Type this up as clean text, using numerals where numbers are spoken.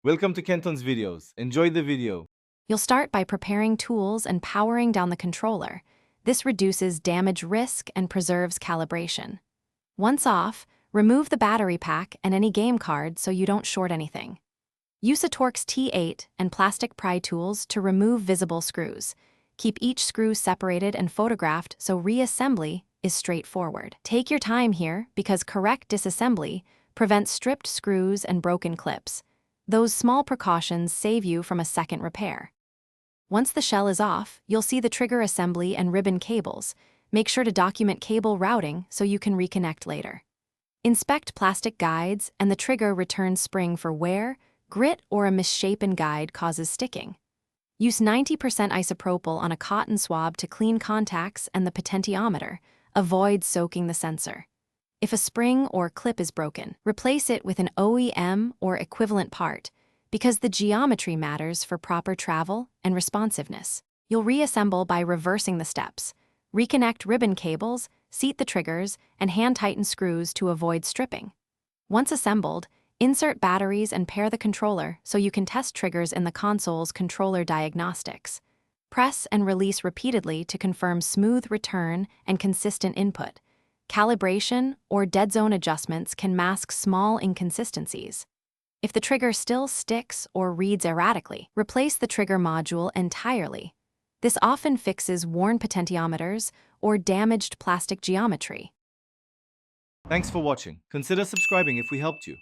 Welcome to Kenton's videos. Enjoy the video. You'll start by preparing tools and powering down the controller. This reduces damage risk and preserves calibration. Once off, remove the battery pack and any game card so you don't short anything. Use a Torx T8 and plastic pry tools to remove visible screws. Keep each screw separated and photographed so reassembly is straightforward. Take your time here because correct disassembly prevents stripped screws and broken clips. Those small precautions save you from a second repair. Once the shell is off, you'll see the trigger assembly and ribbon cables. Make sure to document cable routing so you can reconnect later. Inspect plastic guides and the trigger return spring for wear, grit, or a misshapen guide causes sticking. Use 90% isopropyl on a cotton swab to clean contacts and the potentiometer. Avoid soaking the sensor. If a spring or clip is broken, replace it with an OEM or equivalent part, because the geometry matters for proper travel and responsiveness. You'll reassemble by reversing the steps. Reconnect ribbon cables, seat the triggers, and hand-tighten screws to avoid stripping. Once assembled, insert batteries and pair the controller so you can test triggers in the console's controller diagnostics. Press and release repeatedly to confirm smooth return and consistent input. Calibration or dead zone adjustments can mask small inconsistencies. If the trigger still sticks or reads erratically, replace the trigger module entirely. This often fixes worn potentiometers or damaged plastic geometry. Thanks for watching. Consider subscribing if we helped you.